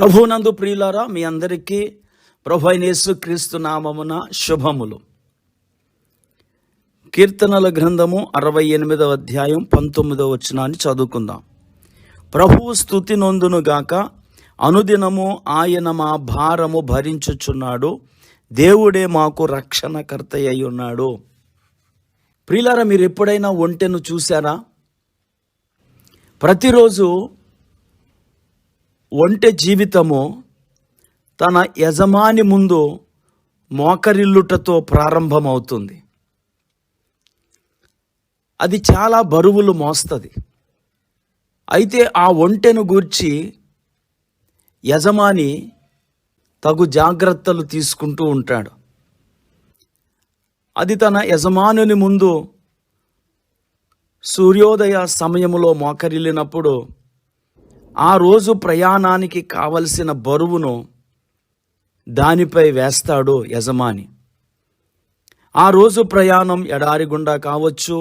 ప్రభువునందు ప్రియులారా, మీ అందరికీ ప్రభు అయిన యేసుక్రీస్తు నామమున శుభములు. కీర్తనల గ్రంథము 68వ అధ్యాయం 19వ వచనాన్ని చదువుకుందాం. ప్రభువు స్తుతి నొందును గాక, అనుదినము ఆయన మా భారము భరించుచున్నాడు, దేవుడే మాకు రక్షణకర్త అయి ఉన్నాడు. ప్రియులారా, మీరు ఎప్పుడైనా ఒంటెను చూశారా? ప్రతిరోజు ఒంటె జీవితము తన యజమాని ముందు మోకరిల్లుటతో ప్రారంభమవుతుంది. అది చాలా బరువులు మోస్తుంది. అయితే ఆ ఒంటెను గూర్చి యజమాని తగు జాగ్రత్తలు తీసుకుంటూ ఉంటాడు. అది తన యజమానుని ముందు సూర్యోదయ సమయంలో మోకరిల్లినప్పుడు ఆ రోజు ప్రయాణానికి కావలసిన బరువును దానిపై వేస్తాడు యజమాని. ఆ రోజు ప్రయాణం ఎడారి గుండా కావచ్చు,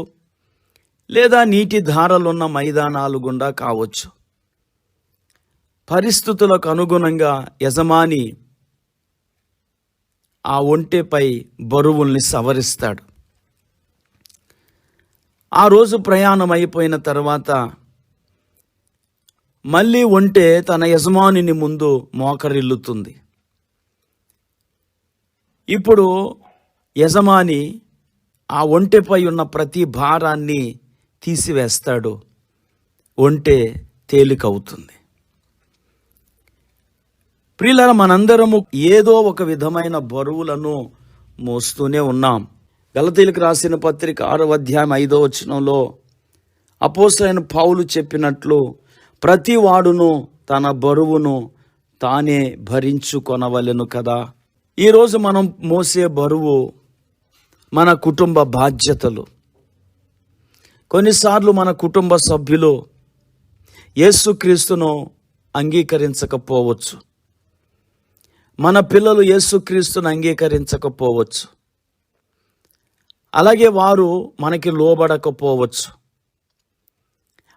లేదా నీటి ధారలున్న మైదానాలు గుండా కావచ్చు. పరిస్థితులకు అనుగుణంగా యజమాని ఆ ఒంటెపై బరువుల్ని సవరిస్తాడు. ఆ రోజు ప్రయాణం అయిపోయిన తర్వాత మళ్ళీ ఒంటె తన యజమానిని ముందు మోకరిల్లుతుంది. ఇప్పుడు యజమాని ఆ ఒంటెపై ఉన్న ప్రతి భారాన్ని తీసివేస్తాడు. ఒంటె తేలికవుతుంది. ప్రియులారా, మనందరము ఏదో ఒక విధమైన బరువులను మోస్తూనే ఉన్నాం. గలతీయులకు రాసిన పత్రిక 6వ అధ్యాయం 5వ వచనంలో అపోస్తలుడైన పౌలు చెప్పినట్లు, ప్రతి వాడును తన బరువును తానే భరించుకొనవలెను కదా. ఈరోజు మనం మోసే బరువు మన కుటుంబ బాధ్యతలు. కొన్నిసార్లు మన కుటుంబ సభ్యులు యేసుక్రీస్తును అంగీకరించకపోవచ్చు. మన పిల్లలు యేసుక్రీస్తును అంగీకరించకపోవచ్చు. అలాగే వారు మనకి లోబడకపోవచ్చు.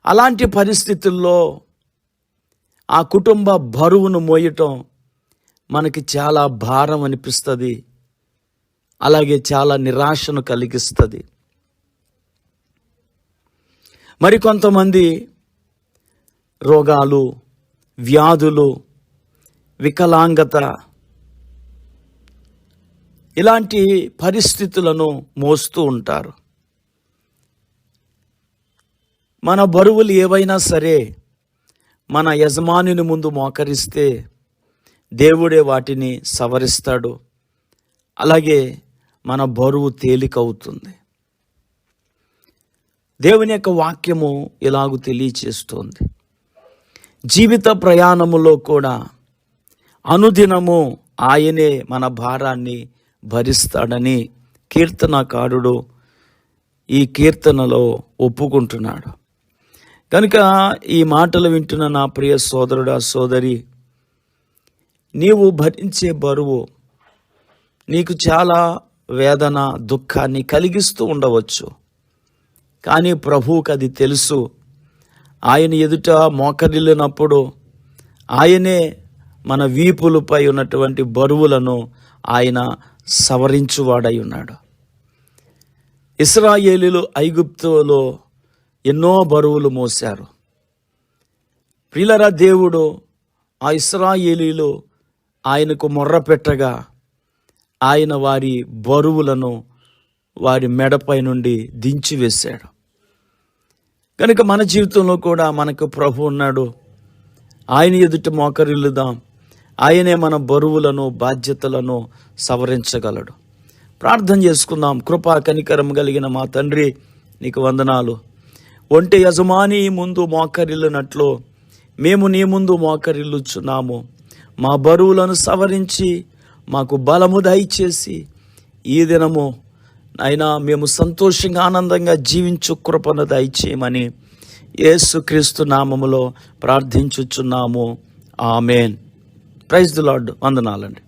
అలాంటి పరిస్థితుల్లో ఆ కుటుంబ బరువును మోయటం మనకి చాలా భారం అనిపిస్తుంది. అలాగే చాలా నిరాశను కలిగిస్తుంది. మరికొంతమంది రోగాలు, వ్యాధులు, వికలాంగత ఇలాంటి పరిస్థితులను మోస్తూ ఉంటారు. మన బరువులు ఏవైనా సరే మన యజమానుని ముందు మోకరిస్తే దేవుడే వాటిని సవరిస్తాడు. అలాగే మన బరువు తేలికవుతుంది. దేవుని యొక్క వాక్యము ఇలాగూ తెలియచేస్తోంది. జీవిత ప్రయాణములో కూడా అనుదినము ఆయనే మన భారాన్ని భరిస్తాడని కీర్తనకారుడు ఈ కీర్తనలో ఒప్పుకుంటున్నాడు. కనుక ఈ మాటలు వింటున్న నా ప్రియ సోదరుడా, సోదరి, నీవు భరించే బరువు నీకు చాలా వేదన, దుఃఖాన్ని కలిగిస్తూ ఉండవచ్చు. కానీ ప్రభువుకి అది తెలుసు. ఆయన ఎదుట మోకరిల్లినప్పుడు ఆయనే మన వీపులపై ఉన్నటువంటి బరువులను ఆయన సవరించువాడై ఉన్నాడు. ఇశ్రాయేలీయులు ఐగుప్తులో ఎన్నో బరువులు మోశారు. ప్రియులారా, దేవుడు ఆ ఇశ్రాయేలీయులు ఆయనకు మొర్ర పెట్టగా ఆయన వారి బరువులను వారి మెడపై నుండి దించివేశాడు. కనుక మన జీవితంలో కూడా మనకు ప్రభు ఉన్నాడు. ఆయన ఎదుట మోకరిల్లుదాం. ఆయనే మన బరువులను, బాధ్యతలను సవరించగలడు. ప్రార్థన చేసుకుందాం. కృపా కనికరం కలిగిన మా తండ్రి, నీకు వందనాలు. ఒంటె యజమాని ముందు మోకరిల్లినట్లు మేము నీ ముందు మోకరిల్లుచున్నాము. మా బరువులను సవరించి మాకు బలము దయచేసి ఈ దినము అయినా మేము సంతోషంగా, ఆనందంగా జీవించు కృపను దయచేయమని యేసుక్రీస్తు నామములో ప్రార్థించుచున్నాము. ఆమేన్. Praise the lord. వందనాలండి.